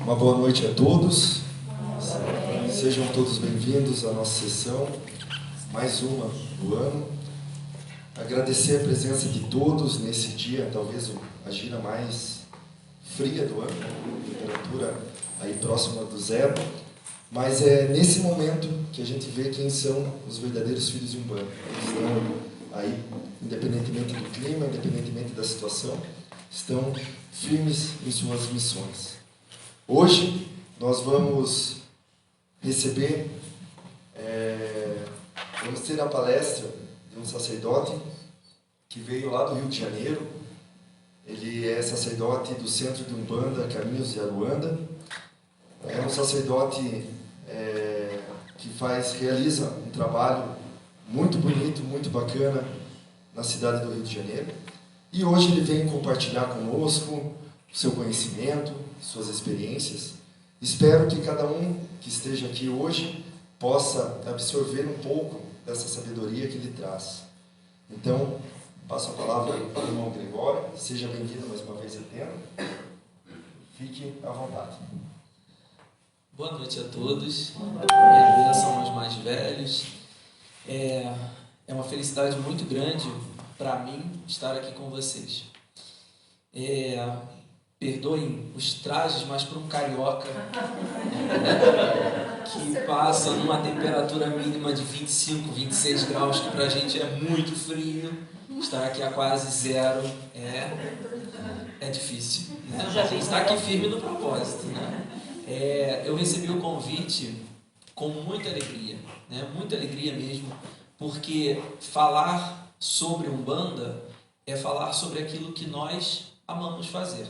Uma boa noite a todos. Sejam todos bem-vindos à nossa sessão, mais uma do ano. Agradecer a presença de todos nesse dia, talvez a gira mais fria do ano, temperatura aí próxima do zero, mas é nesse momento que a gente vê quem são os verdadeiros filhos de Umbanda. Eles estão aí, independentemente do clima, independentemente da situação, estão firmes em suas missões. Hoje nós vamos receber, vamos ter a palestra de um sacerdote que veio lá do Rio de Janeiro. Ele é sacerdote do Centro de Umbanda Caminhos de Aruanda. É um sacerdote que realiza um trabalho muito bonito, muito bacana na cidade do Rio de Janeiro. E hoje ele vem compartilhar conosco o seu conhecimento, suas experiências. Espero que cada um que esteja aqui hoje possa absorver um pouco dessa sabedoria que ele traz. Então, passo a palavra para o irmão Gregório. Seja bem-vindo mais uma vez a Atena. Fique à vontade. Boa noite a todos. Minha bênção aos mais velhos. É uma felicidade muito grande para mim estar aqui com vocês. Perdoem os trajes, mas para um carioca que passa numa temperatura mínima de 25, 26 graus, que para a gente é muito frio, estar aqui a quase zero é difícil, né? A gente está aqui firme no propósito, né? Eu recebi o convite com muita alegria, né? Muita alegria mesmo, porque falar sobre Umbanda é falar sobre aquilo que nós amamos fazer.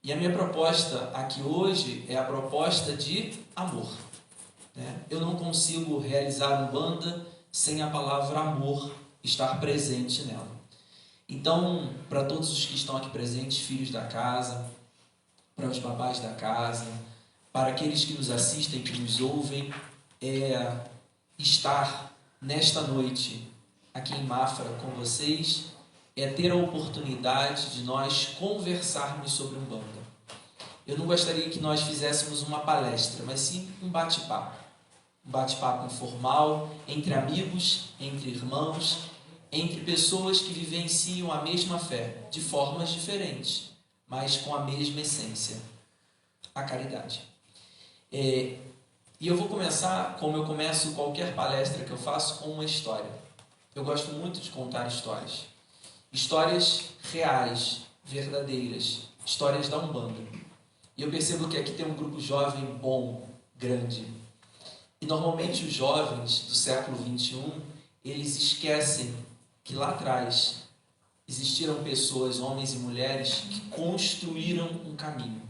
E a minha proposta aqui hoje é a proposta de amor, né? Eu não consigo realizar Umbanda sem a palavra amor estar presente nela. Então, para todos os que estão aqui presentes, filhos da casa, para os babás da casa, para aqueles que nos assistem, que nos ouvem, estar nesta noite aqui em Mafra com vocês é ter a oportunidade de nós conversarmos sobre Umbanda. Eu não gostaria que nós fizéssemos uma palestra, mas sim um bate-papo. Um bate-papo informal, entre amigos, entre irmãos, entre pessoas que vivenciam a mesma fé, de formas diferentes, mas com a mesma essência, a caridade. E eu vou começar, como eu começo qualquer palestra que eu faço, com uma história. Eu gosto muito de contar histórias. Histórias reais, verdadeiras, histórias da Umbanda. E eu percebo que aqui tem um grupo jovem bom, grande. E normalmente os jovens do século XXI, eles esquecem que lá atrás existiram pessoas, homens e mulheres, que construíram um caminho.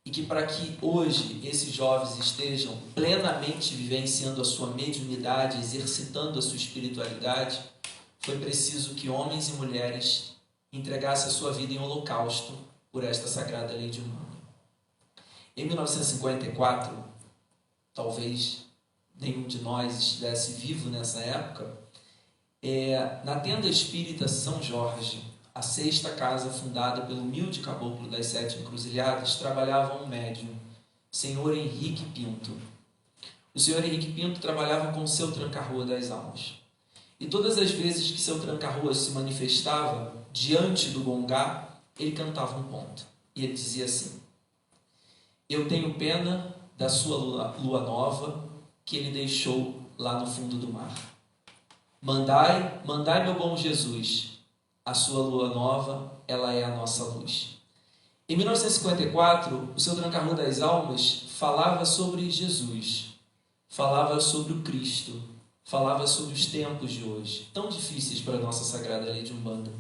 E que para que hoje esses jovens estejam plenamente vivenciando a sua mediunidade, exercitando a sua espiritualidade, foi preciso que homens e mulheres entregassem a sua vida em holocausto por esta sagrada lei de Umbanda. Em 1954, talvez nenhum de nós estivesse vivo nessa época, na tenda espírita São Jorge, a sexta casa fundada pelo humilde caboclo das Sete Encruzilhadas, trabalhava um médium, senhor Henrique Pinto. O senhor Henrique Pinto trabalhava com o seu tranca-rua das almas. E todas as vezes que seu tranca-rua se manifestava diante do gongá, ele cantava um ponto. E ele dizia assim: eu tenho pena da sua lua nova que ele deixou lá no fundo do mar. Mandai, meu bom Jesus, a sua lua nova, ela é a nossa luz. Em 1954, o seu tranca-rua das almas falava sobre Jesus, falava sobre o Cristo, falava sobre os tempos de hoje, tão difíceis para a nossa sagrada lei de Umbanda.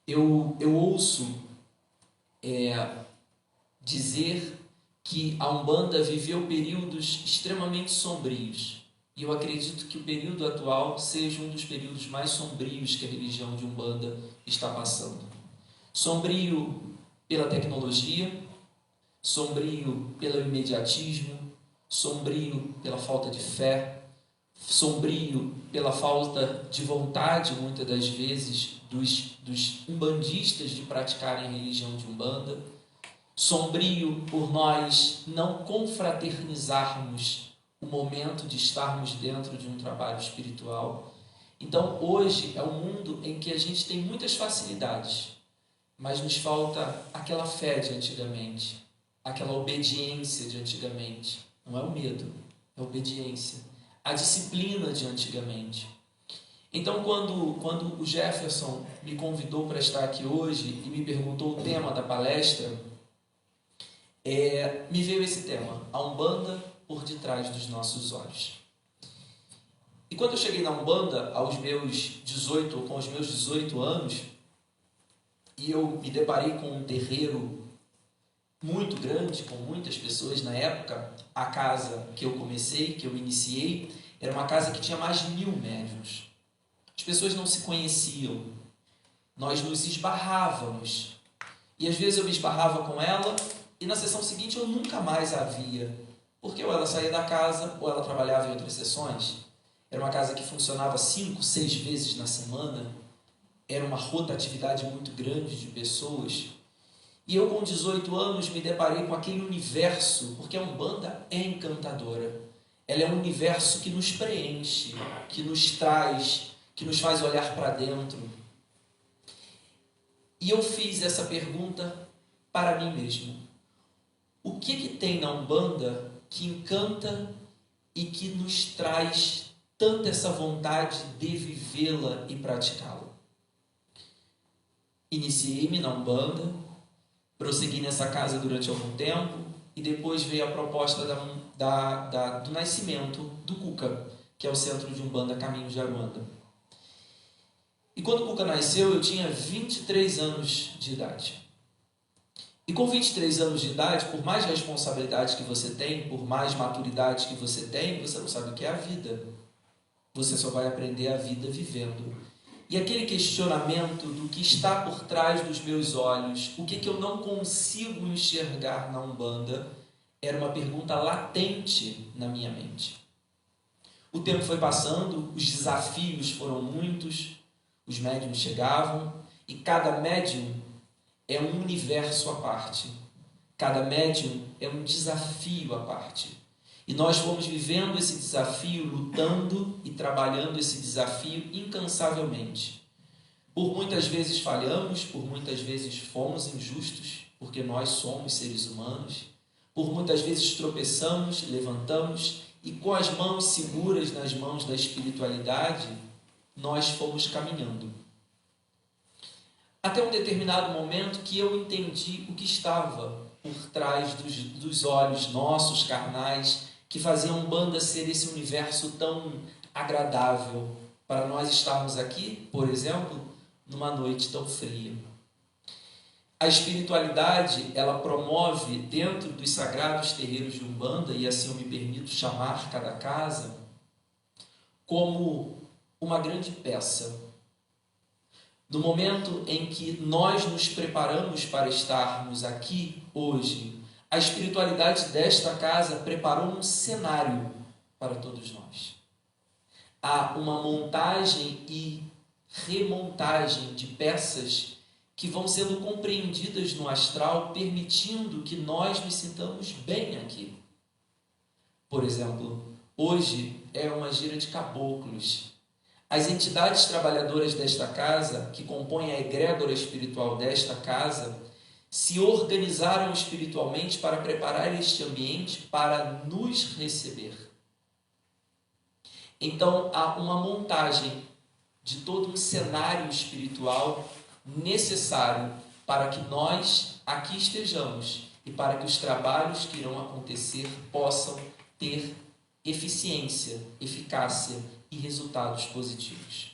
Eu ouço dizer que a Umbanda viveu períodos extremamente sombrios. E eu acredito que o período atual seja um dos períodos mais sombrios que a religião de Umbanda está passando. Sombrio pela tecnologia, sombrio pelo imediatismo, sombrio pela falta de fé, sombrio pela falta de vontade, muitas das vezes, dos umbandistas de praticarem a religião de Umbanda, sombrio por nós não confraternizarmos o momento de estarmos dentro de um trabalho espiritual. Então, hoje é um mundo em que a gente tem muitas facilidades, mas nos falta aquela fé de antigamente, aquela obediência de antigamente. Não é o medo, é a obediência. A disciplina de antigamente. Então, quando o Jefferson me convidou para estar aqui hoje e me perguntou o tema da palestra, me veio esse tema, a Umbanda por detrás dos nossos olhos. E quando eu cheguei na Umbanda, com os meus 18 anos, e eu me deparei com um terreiro muito grande, com muitas pessoas na época, a casa que eu iniciei, era uma casa que tinha mais de 1000 médiuns. As pessoas não se conheciam, nós nos esbarrávamos, e às vezes eu me esbarrava com ela, e na sessão seguinte eu nunca mais a via, porque ou ela saía da casa, ou ela trabalhava em outras sessões. Era uma casa que funcionava 5, 6 vezes na semana, era uma rotatividade muito grande de pessoas, e eu com 18 anos me deparei com aquele universo, porque a Umbanda é encantadora, ela é um universo que nos preenche, que nos traz, que nos faz olhar para dentro. E eu fiz essa pergunta para mim mesmo. O que tem na Umbanda que encanta e que nos traz tanta essa vontade de vivê-la e praticá-la? Iniciei-me na Umbanda, prossegui nessa casa durante algum tempo e depois veio a proposta do nascimento do Cuca, que é o Centro de Umbanda Caminho de Aruanda. E quando o Cuca nasceu, eu tinha 23 anos de idade. E com 23 anos de idade, por mais responsabilidade que você tem, por mais maturidade que você tem, você não sabe o que é a vida. Você só vai aprender a vida vivendo. E aquele questionamento do que está por trás dos meus olhos, o que eu não consigo enxergar na Umbanda, era uma pergunta latente na minha mente. O tempo foi passando, os desafios foram muitos, os médiuns chegavam, e cada médium é um universo à parte. Cada médium é um desafio à parte. E nós fomos vivendo esse desafio, lutando e trabalhando esse desafio incansavelmente. Por muitas vezes falhamos, por muitas vezes fomos injustos, porque nós somos seres humanos. Por muitas vezes tropeçamos, levantamos e com as mãos seguras nas mãos da espiritualidade, nós fomos caminhando. Até um determinado momento que eu entendi o que estava por trás dos olhos nossos, carnais, que faziam a Umbanda ser esse universo tão agradável para nós estarmos aqui, por exemplo, numa noite tão fria. A espiritualidade, ela promove dentro dos sagrados terreiros de Umbanda, e assim eu me permito chamar cada casa, como uma grande peça. No momento em que nós nos preparamos para estarmos aqui hoje, a espiritualidade desta casa preparou um cenário para todos nós. Há uma montagem e remontagem de peças que vão sendo compreendidas no astral, permitindo que nós nos sintamos bem aqui. Por exemplo, hoje é uma gira de caboclos. As entidades trabalhadoras desta casa, que compõem a egrégora espiritual desta casa, se organizaram espiritualmente para preparar este ambiente para nos receber. Então, há uma montagem de todo um cenário espiritual necessário para que nós aqui estejamos e para que os trabalhos que irão acontecer possam ter eficiência, eficácia e resultados positivos.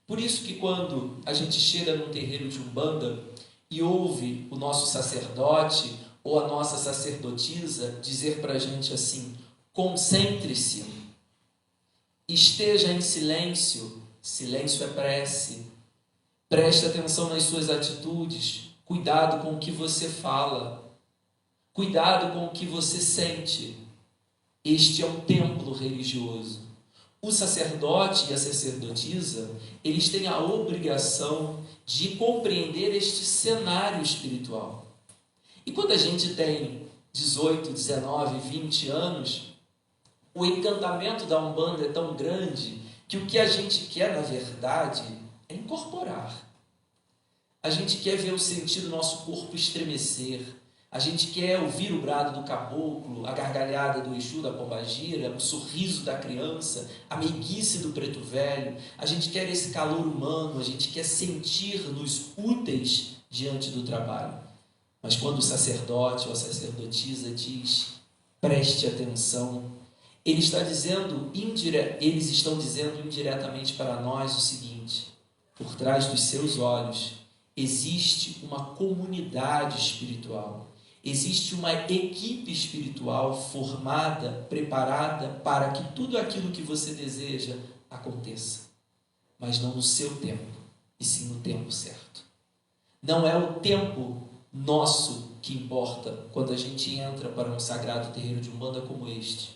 Por isso que quando a gente chega num terreiro de Umbanda e ouve o nosso sacerdote ou a nossa sacerdotisa dizer para a gente assim: concentre-se, esteja em silêncio, silêncio é prece, preste atenção nas suas atitudes, cuidado com o que você fala, cuidado com o que você sente. Este é um templo religioso. O sacerdote e a sacerdotisa, eles têm a obrigação de compreender este cenário espiritual. E quando a gente tem 18, 19, 20 anos, o encantamento da Umbanda é tão grande que o que a gente quer, na verdade, é incorporar. A gente quer ver o sentir do nosso corpo estremecer. A gente quer ouvir o brado do caboclo, a gargalhada do Exu, da pombagira, o sorriso da criança, a meiguice do preto velho. A gente quer esse calor humano, a gente quer sentir-nos úteis diante do trabalho. Mas quando o sacerdote ou a sacerdotisa diz, preste atenção, eles estão dizendo indiretamente para nós o seguinte: por trás dos seus olhos existe uma comunidade espiritual, existe uma equipe espiritual formada, preparada para que tudo aquilo que você deseja aconteça, mas não no seu tempo, e sim no tempo certo. Não é o tempo nosso que importa quando a gente entra para um sagrado terreiro de Umbanda como este.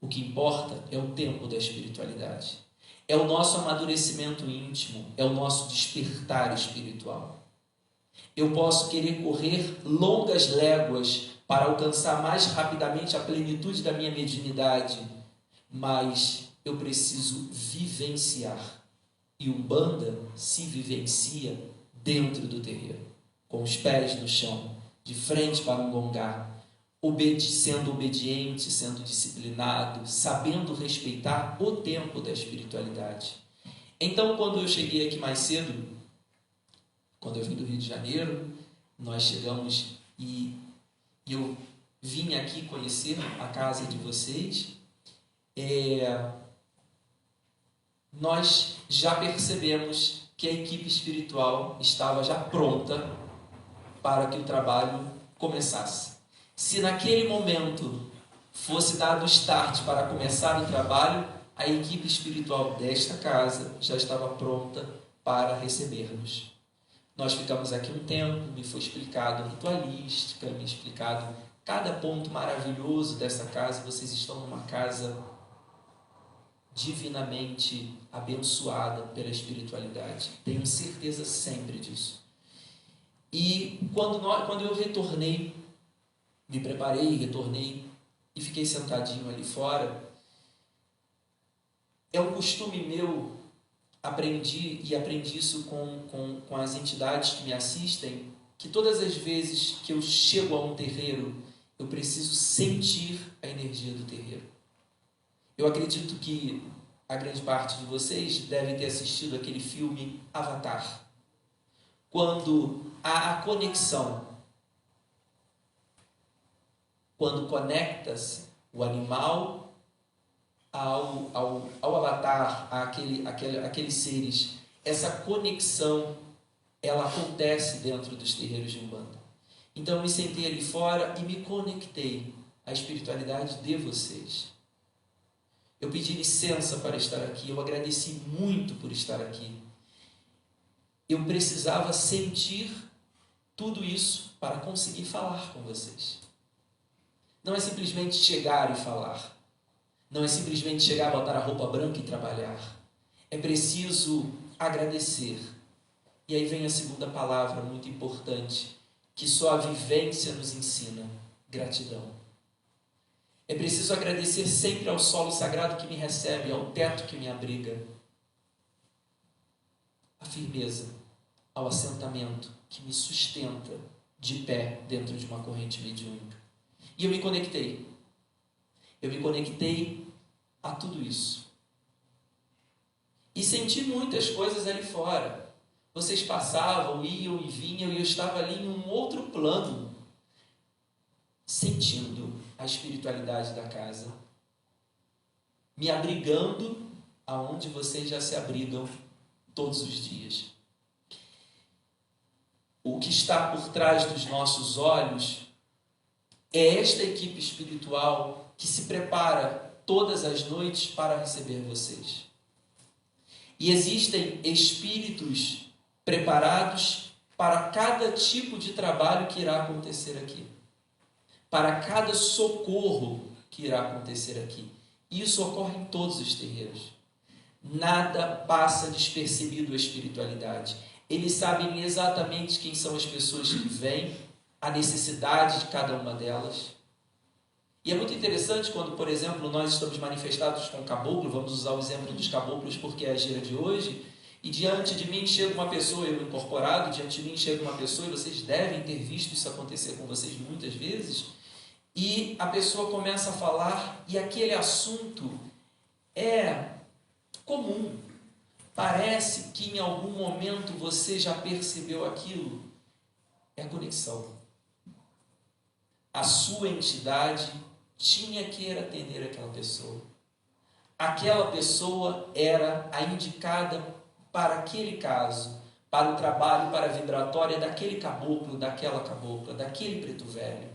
O que importa é o tempo da espiritualidade. É o nosso amadurecimento íntimo, é o nosso despertar espiritual. Eu posso querer correr longas léguas para alcançar mais rapidamente a plenitude da minha mediunidade, mas eu preciso vivenciar. E Umbanda se vivencia dentro do terreiro, com os pés no chão, de frente para um gongá, sendo obediente, sendo disciplinado, sabendo respeitar o tempo da espiritualidade. Então, quando eu cheguei aqui mais cedo, quando eu vim do Rio de Janeiro, nós chegamos e eu vim aqui conhecer a casa de vocês. Nós já percebemos que a equipe espiritual estava já pronta para que o trabalho começasse. Se naquele momento fosse dado o start para começar o trabalho, a equipe espiritual desta casa já estava pronta para receber-nos. Nós ficamos aqui um tempo, me foi explicado ritualística, me explicado cada ponto maravilhoso dessa casa. Vocês estão numa casa divinamente abençoada pela espiritualidade. Tenho certeza sempre disso. E quando eu retornei, me preparei, retornei e fiquei sentadinho ali fora, é um costume meu, aprendi isso com as entidades que me assistem, que todas as vezes que eu chego a um terreiro, eu preciso sentir a energia do terreiro. Eu acredito que a grande parte de vocês deve ter assistido aquele filme Avatar. Quando há a conexão, quando conecta-se o animal ao avatar, àqueles seres, essa conexão, ela acontece dentro dos terreiros de Umbanda. Então eu me sentei ali fora e me conectei à espiritualidade de vocês. Eu pedi licença para estar aqui, eu agradeci muito por estar aqui. Eu precisava sentir tudo isso para conseguir falar com vocês. Não é simplesmente chegar e falar. Não é simplesmente chegar, botar a roupa branca e trabalhar. É preciso agradecer. E aí vem a segunda palavra muito importante, que só a vivência nos ensina: gratidão. É preciso agradecer sempre ao solo sagrado que me recebe, ao teto que me abriga, a firmeza, ao assentamento que me sustenta de pé dentro de uma corrente mediúnica. E eu me conectei. Eu me conectei a tudo isso. E senti muitas coisas ali fora. Vocês passavam, iam e vinham, e eu estava ali em um outro plano, sentindo a espiritualidade da casa, me abrigando aonde vocês já se abrigam todos os dias. O que está por trás dos nossos olhos é esta equipe espiritual que se prepara todas as noites para receber vocês. E existem espíritos preparados para cada tipo de trabalho que irá acontecer aqui, para cada socorro que irá acontecer aqui. Isso ocorre em todos os terreiros. Nada passa despercebido a espiritualidade. Eles sabem exatamente quem são as pessoas que vêm a necessidade de cada uma delas. E é muito interessante quando, por exemplo, nós estamos manifestados com caboclo, vamos usar o exemplo dos caboclos porque é a gira de hoje, e diante de mim chega uma pessoa, eu incorporado, diante de mim chega uma pessoa, e vocês devem ter visto isso acontecer com vocês muitas vezes, e a pessoa começa a falar, e aquele assunto é comum. Parece que em algum momento você já percebeu aquilo. É a conexão. A sua entidade tinha que atender aquela pessoa. Aquela pessoa era a indicada para aquele caso, para o trabalho, para a vibratória daquele caboclo, daquela cabocla, daquele preto velho.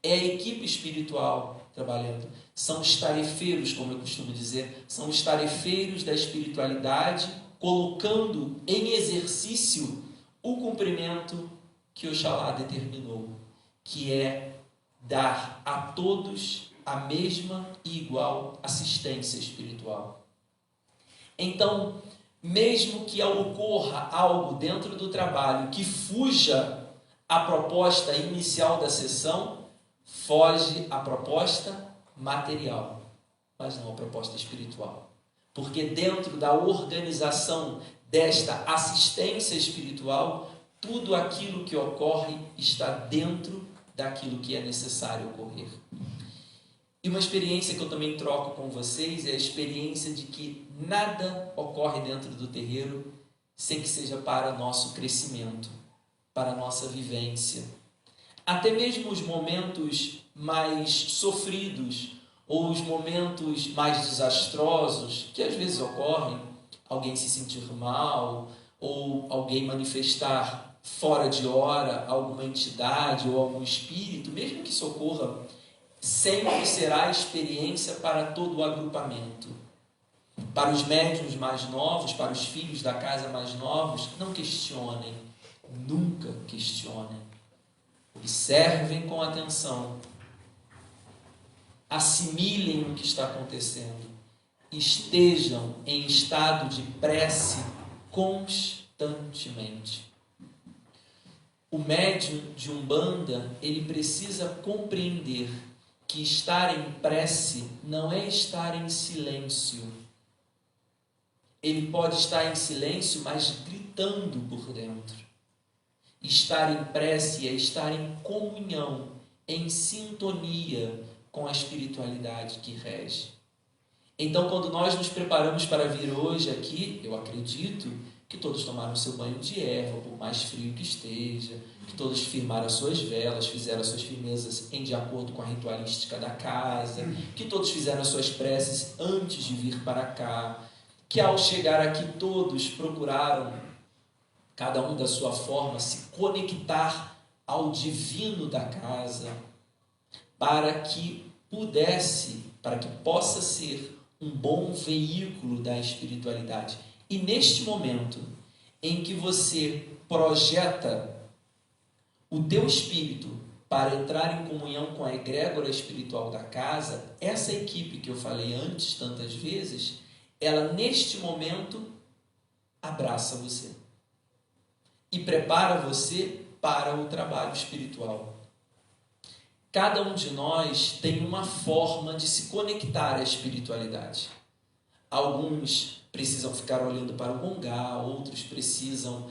É a equipe espiritual trabalhando. São os tarefeiros, como eu costumo dizer, são os tarefeiros da espiritualidade, colocando em exercício o cumprimento que Oxalá determinou, que é dar a todos a mesma e igual assistência espiritual. Então, mesmo que ocorra algo dentro do trabalho que fuja à proposta inicial da sessão, foge à proposta material, mas não à proposta espiritual. Porque dentro da organização desta assistência espiritual, tudo aquilo que ocorre está dentro daquilo que é necessário ocorrer. E uma experiência que eu também troco com vocês é a experiência de que nada ocorre dentro do terreiro sem que seja para nosso crescimento, para nossa vivência. Até mesmo os momentos mais sofridos ou os momentos mais desastrosos que às vezes ocorrem, alguém se sentir mal ou alguém manifestar fora de hora alguma entidade ou algum espírito, mesmo que isso ocorra, sempre será experiência para todo o agrupamento. Para os médiuns mais novos, para os filhos da casa mais novos, não questionem, nunca questionem. Observem com atenção, assimilem o que está acontecendo, estejam em estado de prece constantemente. O médium de Umbanda, ele precisa compreender que estar em prece não é estar em silêncio. Ele pode estar em silêncio, mas gritando por dentro. Estar em prece é estar em comunhão, em sintonia com a espiritualidade que rege. Então, quando nós nos preparamos para vir hoje aqui, eu acredito que todos tomaram seu banho de erva, por mais frio que esteja, que todos firmaram as suas velas, fizeram as suas firmezas de acordo com a ritualística da casa, que todos fizeram as suas preces antes de vir para cá, que ao chegar aqui todos procuraram, cada um da sua forma, se conectar ao divino da casa, para que possa ser um bom veículo da espiritualidade. E neste momento em que você projeta o teu espírito para entrar em comunhão com a egrégora espiritual da casa, essa equipe que eu falei antes tantas vezes, ela neste momento abraça você e prepara você para o trabalho espiritual. Cada um de nós tem uma forma de se conectar à espiritualidade. Alguns precisam ficar olhando para o Gongá, outros precisam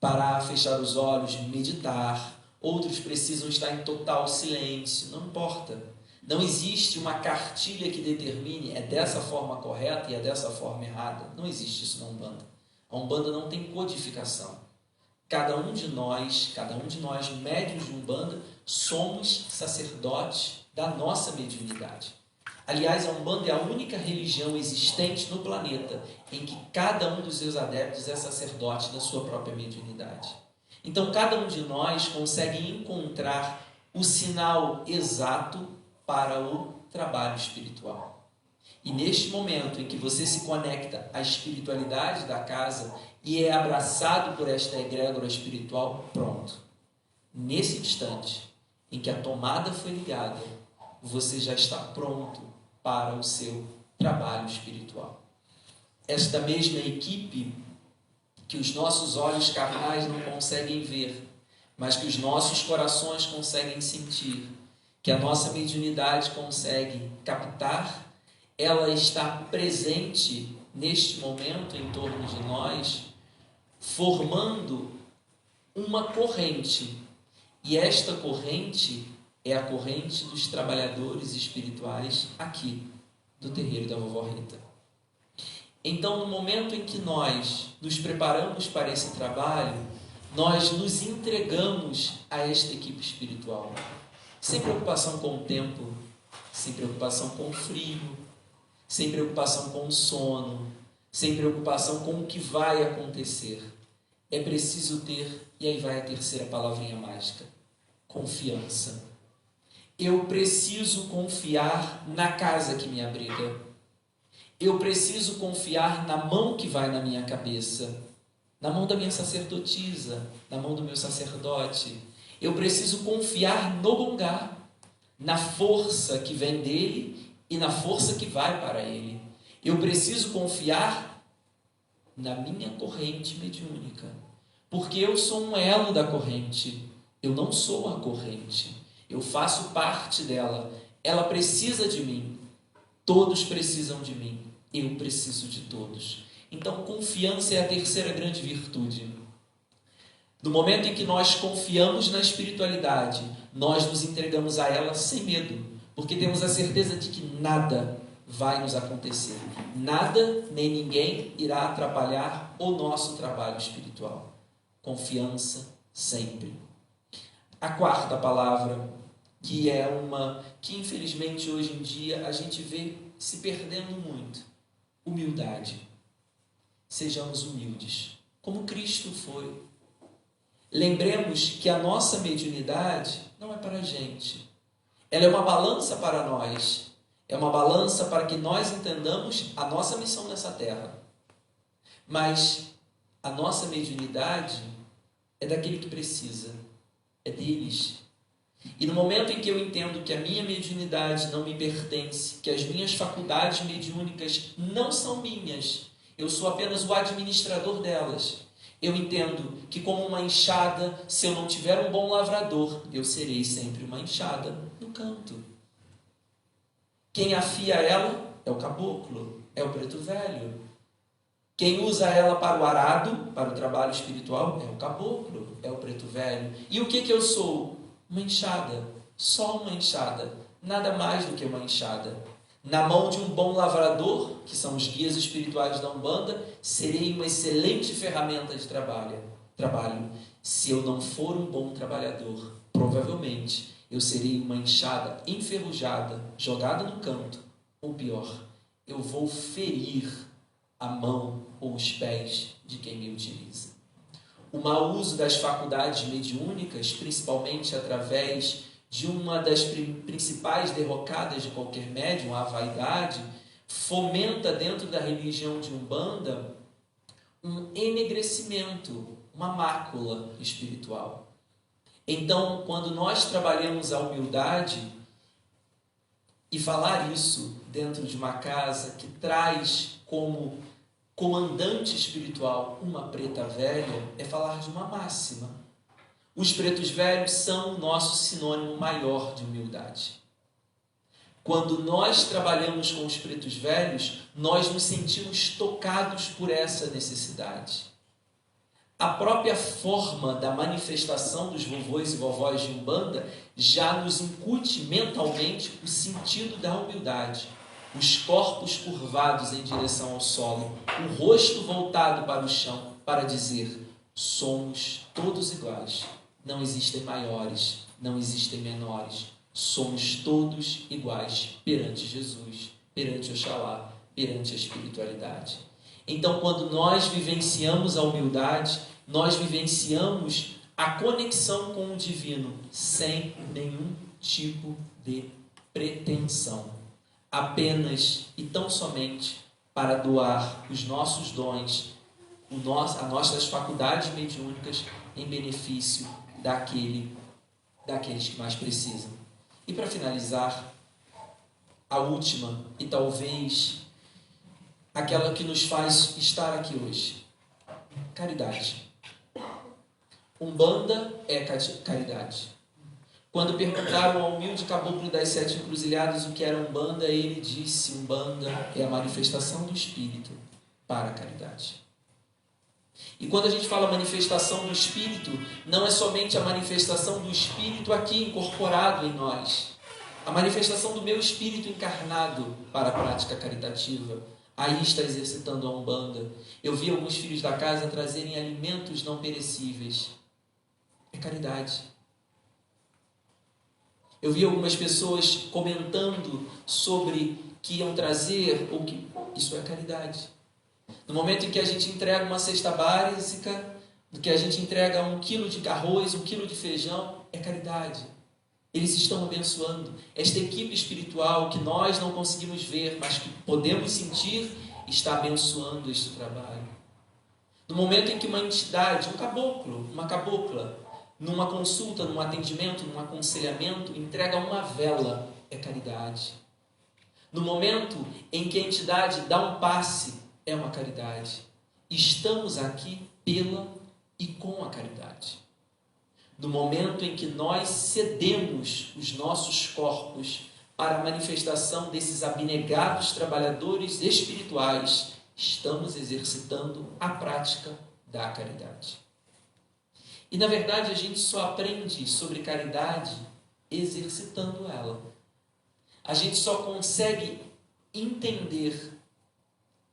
parar, fechar os olhos, meditar, outros precisam estar em total silêncio, não importa. Não existe uma cartilha que determine é dessa forma correta e é dessa forma errada. Não existe isso na Umbanda. A Umbanda não tem codificação. Cada um de nós, médiuns de Umbanda, somos sacerdotes da nossa mediunidade. Aliás, a Umbanda é a única religião existente no planeta em que cada um dos seus adeptos é sacerdote da sua própria mediunidade. Então, cada um de nós consegue encontrar o sinal exato para o trabalho espiritual. E neste momento em que você se conecta à espiritualidade da casa e é abraçado por esta egrégora espiritual, pronto. Nesse instante em que a tomada foi ligada, você já está pronto para o seu trabalho espiritual. Esta mesma equipe que os nossos olhos carnais não conseguem ver, mas que os nossos corações conseguem sentir, que a nossa mediunidade consegue captar, ela está presente neste momento em torno de nós, formando uma corrente. E esta corrente é a corrente dos trabalhadores espirituais aqui do terreiro da Vovó Rita. Então, no momento em que nós nos preparamos para esse trabalho, nós nos entregamos a esta equipe espiritual, sem preocupação com o tempo, sem preocupação com o frio, sem preocupação com o sono, sem preocupação com o que vai acontecer. É preciso ter, e aí vai a terceira palavrinha mágica, confiança. Eu preciso confiar na casa que me abriga. Eu preciso confiar na mão que vai na minha cabeça, na mão da minha sacerdotisa, na mão do meu sacerdote. Eu preciso confiar no Bongá, na força que vem dele e na força que vai para ele. Eu preciso confiar na minha corrente mediúnica, porque eu sou um elo da corrente, eu não sou a corrente, eu faço parte dela, ela precisa de mim, todos precisam de mim, eu preciso de todos. Então, confiança é a terceira grande virtude. No momento em que nós confiamos na espiritualidade, nós nos entregamos a ela sem medo, porque temos a certeza de que nada vai nos acontecer, nada nem ninguém irá atrapalhar o nosso trabalho espiritual. Confiança sempre. A quarta palavra, que é uma que infelizmente hoje em dia a gente vê se perdendo muito: humildade. Sejamos humildes, como Cristo foi. Lembremos que a nossa mediunidade não é para a gente. Ela é uma balança para nós. É uma balança para que nós entendamos a nossa missão nessa terra. Mas a nossa mediunidade é daquele que precisa. É deles. E no momento em que eu entendo que a minha mediunidade não me pertence, que as minhas faculdades mediúnicas não são minhas, eu sou apenas o administrador delas. Eu entendo que, como uma enxada, se eu não tiver um bom lavrador, eu serei sempre uma enxada no canto. Quem afia ela é o caboclo, é o preto velho. Quem usa ela para o arado, para o trabalho espiritual, é o caboclo, é o preto velho. E o que eu sou? Uma enxada, só uma enxada, nada mais do que uma enxada. Na mão de um bom lavrador, que são os guias espirituais da Umbanda, serei uma excelente ferramenta de trabalho. Se eu não for um bom trabalhador, provavelmente eu serei uma enxada enferrujada, jogada no canto, ou pior, eu vou ferir a mão ou os pés de quem me utiliza. O mau uso das faculdades mediúnicas, principalmente através de uma das principais derrocadas de qualquer médium, a vaidade, fomenta dentro da religião de Umbanda um enegrecimento, uma mácula espiritual. Então, quando nós trabalhamos a humildade, e falar isso dentro de uma casa que traz como comandante espiritual uma preta velha, é falar de uma máxima. Os pretos velhos são o nosso sinônimo maior de humildade. Quando nós trabalhamos com os pretos velhos, nós nos sentimos tocados por essa necessidade. A própria forma da manifestação dos vovôs e vovós de Umbanda já nos incute mentalmente o sentido da humildade. Os corpos curvados em direção ao solo, o rosto voltado para o chão, para dizer: somos todos iguais. Não existem maiores, não existem menores. Somos todos iguais perante Jesus, perante Oxalá, perante a espiritualidade. Então, quando nós vivenciamos a humildade, nós vivenciamos a conexão com o divino sem nenhum tipo de pretensão. Apenas e tão somente para doar os nossos dons, as nossas faculdades mediúnicas em benefício daqueles que mais precisam. E para finalizar, a última e talvez aquela que nos faz estar aqui hoje: caridade. Umbanda é caridade. Quando perguntaram ao humilde caboclo das 7 encruzilhadas o que era Umbanda, ele disse: Umbanda é a manifestação do Espírito para a caridade. E quando a gente fala manifestação do Espírito, não é somente a manifestação do Espírito aqui incorporado em nós, a manifestação do meu Espírito encarnado para a prática caritativa. Aí está exercitando a Umbanda. Eu vi alguns filhos da casa trazerem alimentos não perecíveis. É caridade. Eu vi algumas pessoas comentando sobre que iam trazer, ou que isso é caridade. No momento em que a gente entrega uma cesta básica, no que a gente entrega 1 quilo de arroz, 1 quilo de feijão, é caridade. Eles estão abençoando. Esta equipe espiritual que nós não conseguimos ver, mas que podemos sentir, está abençoando este trabalho. No momento em que uma entidade, um caboclo, uma cabocla, numa consulta, num atendimento, num aconselhamento, entrega uma vela, é caridade. No momento em que a entidade dá um passe, é uma caridade. Estamos aqui pela e com a caridade. No momento em que nós cedemos os nossos corpos para a manifestação desses abnegados trabalhadores espirituais, estamos exercitando a prática da caridade. E na verdade a gente só aprende sobre caridade exercitando ela. A gente só consegue entender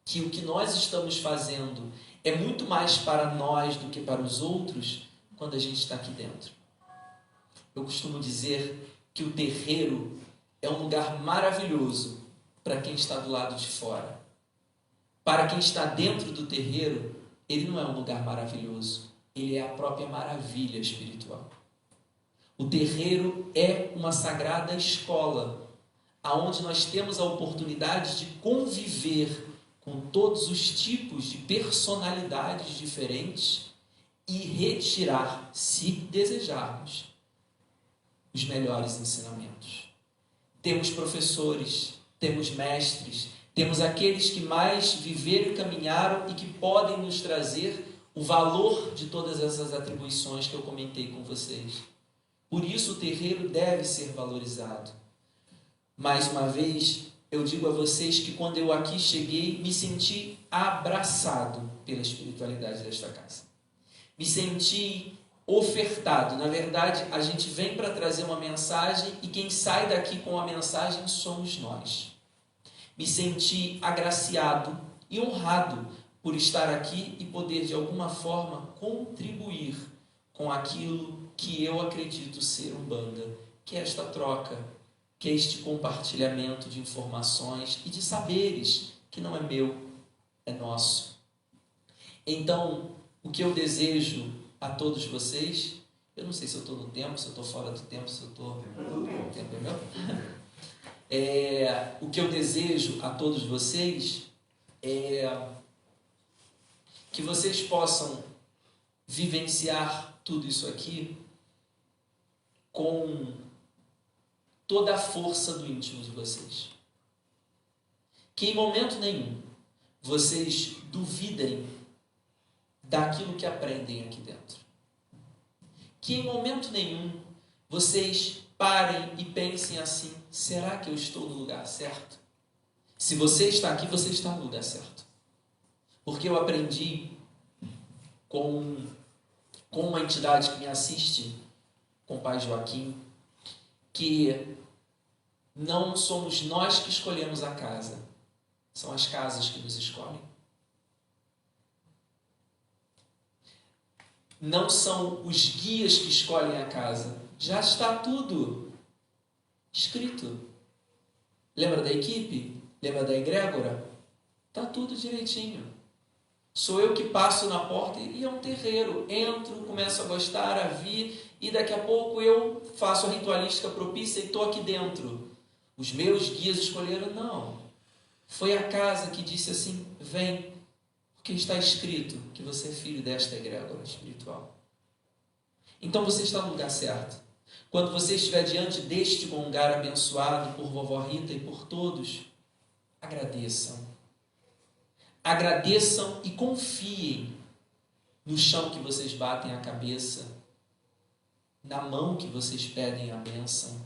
que o que nós estamos fazendo é muito mais para nós do que para os outros quando a gente está aqui dentro. Eu costumo dizer que o terreiro é um lugar maravilhoso para quem está do lado de fora. Para quem está dentro do terreiro, ele não é um lugar maravilhoso, ele é a própria maravilha espiritual. O terreiro é uma sagrada escola, aonde nós temos a oportunidade de conviver com todos os tipos de personalidades diferentes e retirar, se desejarmos, os melhores ensinamentos. Temos professores, temos mestres, temos aqueles que mais viveram e caminharam e que podem nos trazer o valor de todas essas atribuições que eu comentei com vocês. Por isso o terreiro deve ser valorizado. Mais uma vez, eu digo a vocês que quando eu aqui cheguei, me senti abraçado pela espiritualidade desta casa. Me senti ofertado. Na verdade, a gente vem para trazer uma mensagem e quem sai daqui com a mensagem somos nós. Me senti agraciado e honrado por estar aqui e poder, de alguma forma, contribuir com aquilo que eu acredito ser Umbanda, que é esta troca, que é este compartilhamento de informações e de saberes, que não é meu, é nosso. Então, o que eu desejo a todos vocês, eu não sei se eu estou no tempo, se eu estou fora do tempo, se eu estou... O tempo é meu? O que eu desejo a todos vocês é que vocês possam vivenciar tudo isso aqui com toda a força do íntimo de vocês. Que em momento nenhum vocês duvidem daquilo que aprendem aqui dentro. Que em momento nenhum vocês parem e pensem assim: será que eu estou no lugar certo? Se você está aqui, você está no lugar certo. Porque eu aprendi com uma entidade que me assiste, com o Pai Joaquim, que não somos nós que escolhemos a casa, são as casas que nos escolhem. Não são os guias que escolhem a casa, já está tudo escrito. Lembra da equipe? Lembra da egrégora? Está tudo direitinho. Sou eu que passo na porta e é um terreiro. Entro, começo a gostar, a vir, e daqui a pouco eu faço a ritualística propícia e estou aqui dentro. Os meus guias escolheram? Não. Foi a casa que disse assim: vem, porque está escrito que você é filho desta egrégora espiritual. Então você está no lugar certo. Quando você estiver diante deste gongar abençoado por vovó Rita e por todos, agradeçam. Agradeçam e confiem no chão que vocês batem a cabeça, na mão que vocês pedem a bênção.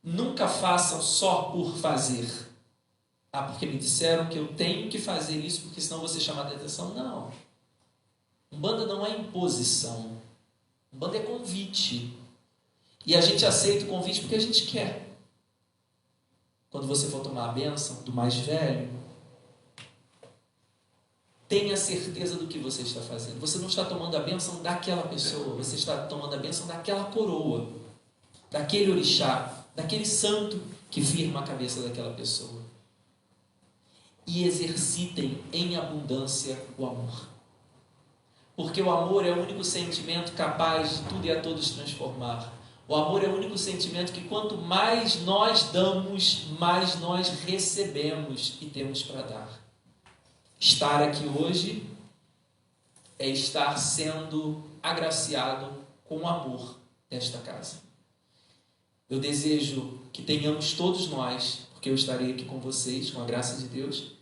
Nunca façam só por fazer. Ah, porque me disseram que eu tenho que fazer isso, porque senão você chamar a atenção. Não. Umbanda não é imposição. Umbanda é convite. E a gente aceita o convite porque a gente quer. Quando você for tomar a bênção do mais velho, tenha certeza do que você está fazendo. Você não está tomando a bênção daquela pessoa, você está tomando a bênção daquela coroa, daquele orixá, daquele santo que firma a cabeça daquela pessoa. E exercitem em abundância o amor. Porque o amor é o único sentimento capaz de tudo e a todos transformar. O amor é o único sentimento que quanto mais nós damos, mais nós recebemos e temos para dar. Estar aqui hoje é estar sendo agraciado com o amor desta casa. Eu desejo que tenhamos todos nós, porque eu estarei aqui com vocês, com a graça de Deus,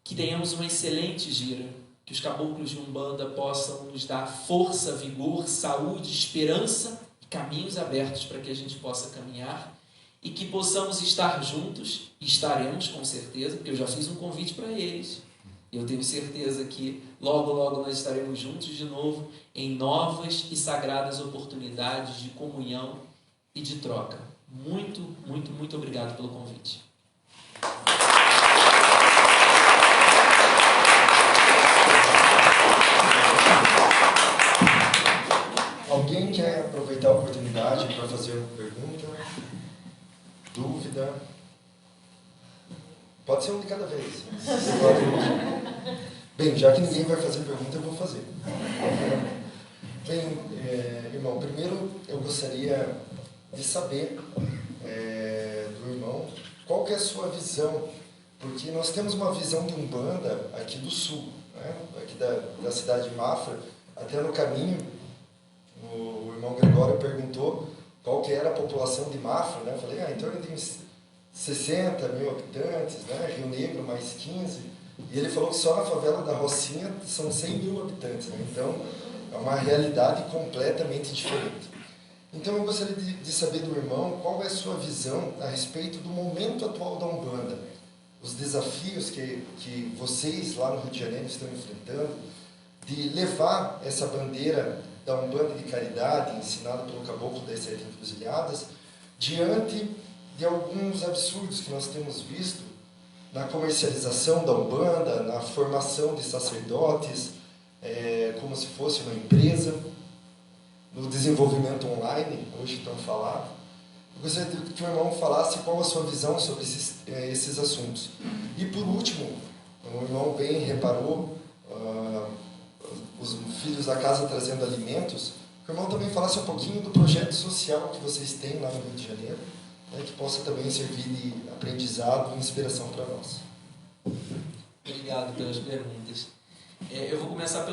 que tenhamos uma excelente gira, que os caboclos de Umbanda possam nos dar força, vigor, saúde, esperança e caminhos abertos para que a gente possa caminhar e que possamos estar juntos, e estaremos com certeza, porque eu já fiz um convite para eles. Eu tenho certeza que logo, logo nós estaremos juntos de novo em novas e sagradas oportunidades de comunhão e de troca. Muito, muito, muito obrigado pelo convite. Alguém quer aproveitar a oportunidade para fazer uma pergunta? Dúvida? Pode ser um de cada vez. Bem, já que ninguém vai fazer pergunta, eu vou fazer. Bem, irmão, primeiro eu gostaria de saber do irmão qual que é a sua visão, porque nós temos uma visão de Umbanda aqui do sul, né? Aqui da cidade de Mafra, até no caminho, o irmão Gregório perguntou qual que era a população de Mafra, né? Eu falei, em torno de 60 mil habitantes, né? Rio Negro mais 15, e ele falou que só na favela da Rocinha são 100 mil habitantes, né? Então é uma realidade completamente diferente. Então eu gostaria de saber do irmão qual é a sua visão a respeito do momento atual da Umbanda, os desafios que vocês lá no Rio de Janeiro estão enfrentando, de levar essa bandeira da Umbanda de caridade, ensinada pelo Caboclo das Sete Encruzilhadas, diante de alguns absurdos que nós temos visto na comercialização da Umbanda, na formação de sacerdotes, como se fosse uma empresa, no desenvolvimento online, hoje tão falado. Eu gostaria que o irmão falasse qual a sua visão sobre esses assuntos. E por último, o irmão bem reparou os filhos da casa trazendo alimentos, que o irmão também falasse um pouquinho do projeto social que vocês têm lá no Rio de Janeiro, né, que possa também servir de aprendizado e inspiração para nós. Obrigado pelas perguntas. Eu vou começar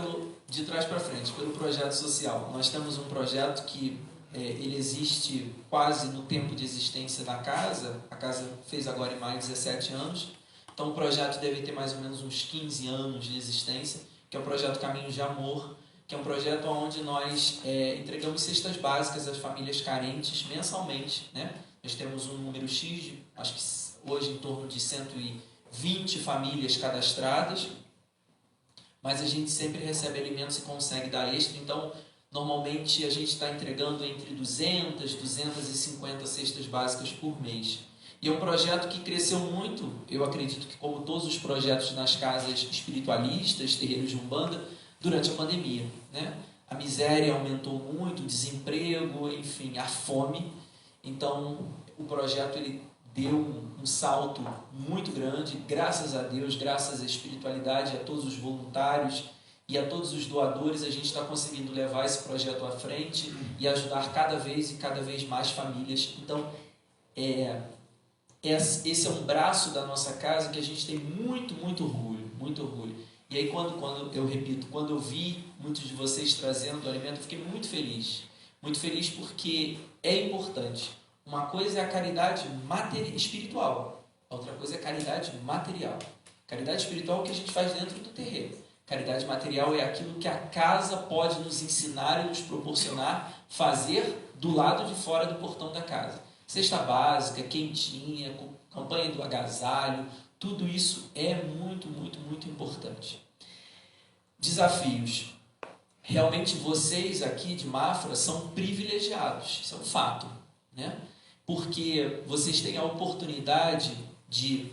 de trás para frente, pelo projeto social. Nós temos um projeto que ele existe quase no tempo de existência da casa. A casa fez agora em maio 17 anos, então o projeto deve ter mais ou menos uns 15 anos de existência, que é o projeto Caminhos de Amor, que é um projeto onde nós entregamos cestas básicas às famílias carentes mensalmente, né? Nós temos um número X, acho que hoje em torno de 120 famílias cadastradas, mas a gente sempre recebe alimentos e consegue dar extra. Então, normalmente a gente está entregando entre 200 e 250 cestas básicas por mês. E é um projeto que cresceu muito, eu acredito que como todos os projetos nas casas espiritualistas, terreiros de Umbanda, durante a pandemia, né? A miséria aumentou muito, o desemprego, enfim, a fome. Então, o projeto ele deu um salto muito grande, graças a Deus, graças à espiritualidade, a todos os voluntários e a todos os doadores, a gente está conseguindo levar esse projeto à frente e ajudar cada vez mais famílias. Então, esse é um braço da nossa casa que a gente tem muito, muito orgulho, muito orgulho. E aí, quando eu vi muitos de vocês trazendo o alimento, eu fiquei muito feliz porque é importante. Uma coisa é a caridade espiritual, a outra coisa é a caridade material. Caridade espiritual é o que a gente faz dentro do terreiro. Caridade material é aquilo que a casa pode nos ensinar e nos proporcionar fazer do lado de fora do portão da casa. Cesta básica, quentinha, campanha do agasalho, tudo isso é muito, muito, muito importante. Desafios. Realmente vocês aqui de Mafra são privilegiados, isso é um fato, né? Porque vocês têm a oportunidade de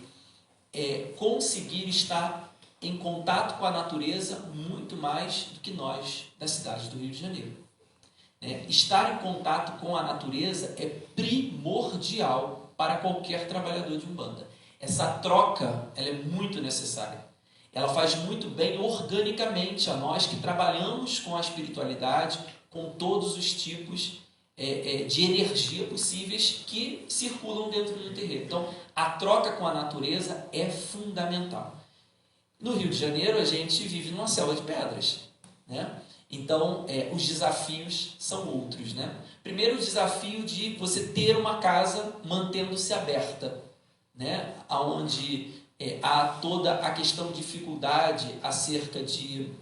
conseguir estar em contato com a natureza muito mais do que nós da cidade do Rio de Janeiro. Estar em contato com a natureza é primordial para qualquer trabalhador de Umbanda. Essa troca ela é muito necessária. Ela faz muito bem organicamente a nós que trabalhamos com a espiritualidade, com todos os tipos de energia possíveis que circulam dentro do terreiro. Então, a troca com a natureza é fundamental. No Rio de Janeiro, a gente vive numa selva de pedras, né? Então, os desafios são outros, né? Primeiro, o desafio de você ter uma casa mantendo-se aberta, né? Onde há toda a questão de dificuldade acerca de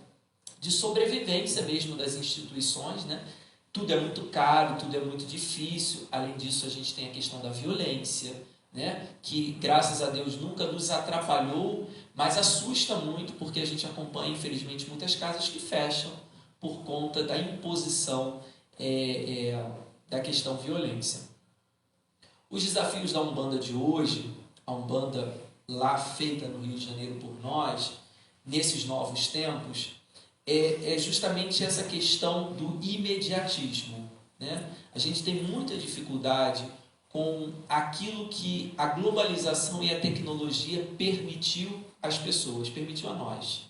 sobrevivência mesmo das instituições, né? Tudo é muito caro, tudo é muito difícil. Além disso, a gente tem a questão da violência, né? Que, graças a Deus, nunca nos atrapalhou, mas assusta muito, porque a gente acompanha, infelizmente, muitas casas que fecham por conta da imposição da questão violência. Os desafios da Umbanda de hoje, a Umbanda lá feita no Rio de Janeiro por nós, nesses novos tempos, é justamente essa questão do imediatismo, né? A gente tem muita dificuldade com aquilo que a globalização e a tecnologia permitiu às pessoas, permitiu a nós,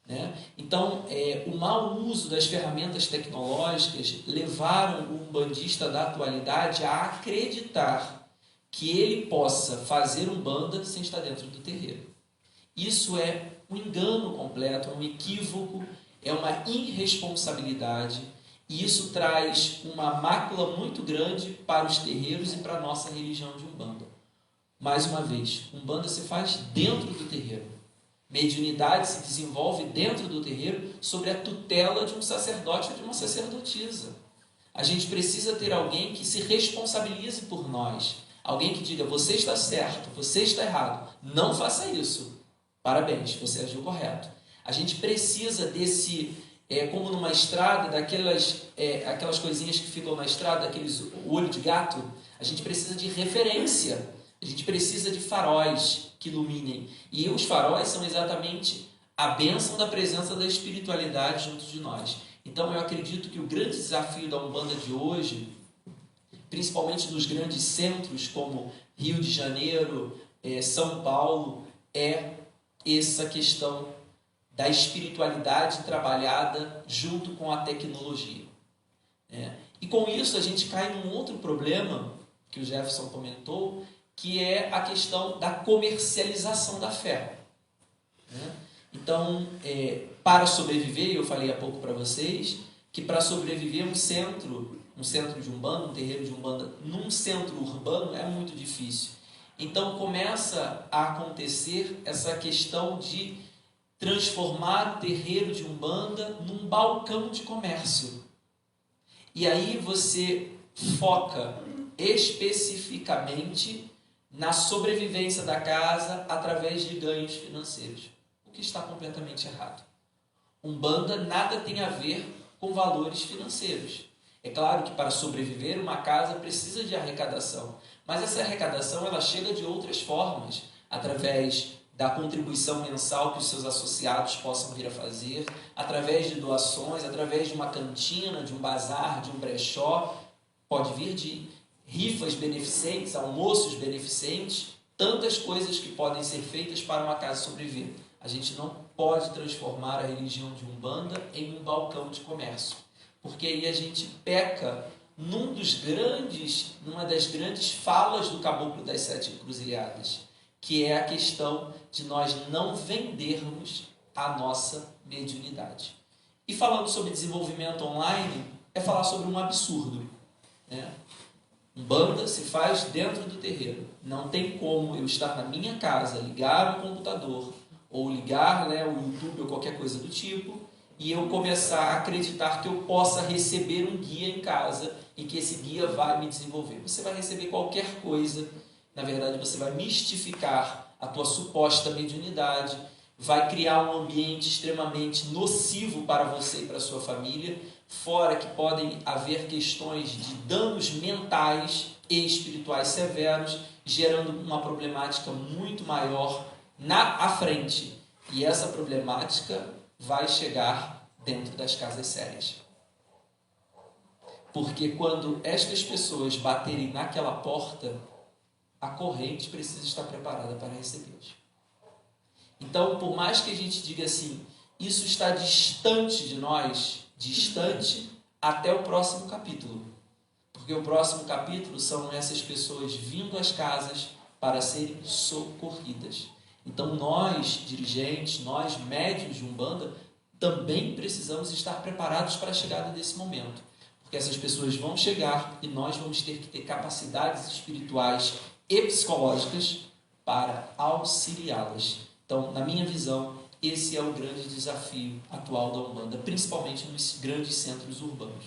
né? Então, o mau uso das ferramentas tecnológicas levaram o umbandista da atualidade a acreditar que ele possa fazer Umbanda sem estar dentro do terreiro. Isso é um engano completo, é um equívoco, é uma irresponsabilidade, e isso traz uma mácula muito grande para os terreiros e para a nossa religião de Umbanda. Mais uma vez, Umbanda se faz dentro do terreiro. Mediunidade se desenvolve dentro do terreiro sob a tutela de um sacerdote ou de uma sacerdotisa. A gente precisa ter alguém que se responsabilize por nós. Alguém que diga, você está certo, você está errado. Não faça isso. Parabéns, você agiu correto. A gente precisa desse, como numa estrada, aquelas coisinhas que ficam na estrada, o olho de gato. A gente precisa de referência. A gente precisa de faróis que iluminem. E os faróis são exatamente a bênção da presença da espiritualidade junto de nós. Então eu acredito que o grande desafio da Umbanda de hoje, principalmente nos grandes centros como Rio de Janeiro, São Paulo, é essa questão da espiritualidade trabalhada junto com a tecnologia. E com isso a gente cai num outro problema que o Jefferson comentou, que é a questão da comercialização da fé. Então, para sobreviver, eu falei há pouco para vocês, que para sobreviver um centro de Umbanda, um terreiro de Umbanda, num centro urbano é muito difícil. Então começa a acontecer essa questão de transformar o terreiro de Umbanda num balcão de comércio. E aí você foca especificamente na sobrevivência da casa através de ganhos financeiros, o que está completamente errado. Umbanda nada tem a ver com valores financeiros. É claro que para sobreviver uma casa precisa de arrecadação, mas essa arrecadação ela chega de outras formas, através da contribuição mensal que os seus associados possam vir a fazer, através de doações, através de uma cantina, de um bazar, de um brechó, pode vir de rifas beneficentes, almoços beneficentes, tantas coisas que podem ser feitas para uma casa sobreviver. A gente não pode transformar a religião de Umbanda em um balcão de comércio, porque aí a gente peca numa das grandes falas do Caboclo das Sete Encruzilhadas, que é a questão de nós não vendermos a nossa mediunidade. E falando sobre desenvolvimento online, é falar sobre um absurdo, né? Umbanda se faz dentro do terreiro. Não tem como eu estar na minha casa, ligar o computador ou ligar, né, o YouTube ou qualquer coisa do tipo, e eu começar a acreditar que eu possa receber um guia em casa e que esse guia vai me desenvolver. Você vai receber qualquer coisa, na verdade você vai mistificar a tua suposta mediunidade, vai criar um ambiente extremamente nocivo para você e para a sua família, fora que podem haver questões de danos mentais e espirituais severos, gerando uma problemática muito maior à frente. E essa problemática vai chegar dentro das casas sérias. Porque quando estas pessoas baterem naquela porta, a corrente precisa estar preparada para recebê-los. Então, por mais que a gente diga assim, isso está distante de nós, distante até o próximo capítulo. Porque o próximo capítulo são essas pessoas vindo às casas para serem socorridas. Então nós, dirigentes, nós, médiuns de Umbanda, também precisamos estar preparados para a chegada desse momento. Porque essas pessoas vão chegar e nós vamos ter que ter capacidades espirituais e psicológicas para auxiliá-las. Então, na minha visão, esse é o grande desafio atual da Umbanda, principalmente nos grandes centros urbanos.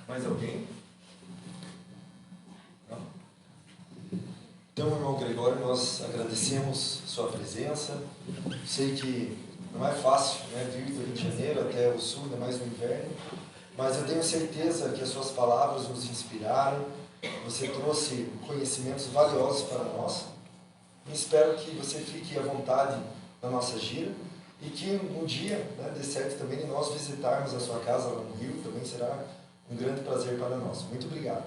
Mais alguém? Não? Então, irmão Gregório, nós agradecemos sua presença. Sei que não é fácil, né, vir do Rio de Janeiro até o sul, ainda mais no inverno, mas eu tenho certeza que as suas palavras nos inspiraram. Você trouxe conhecimentos valiosos para nós. E espero que você fique à vontade na nossa gira e que um dia, né, dê certo também de nós visitarmos a sua casa lá no Rio. Também será um grande prazer para nós. Muito obrigado.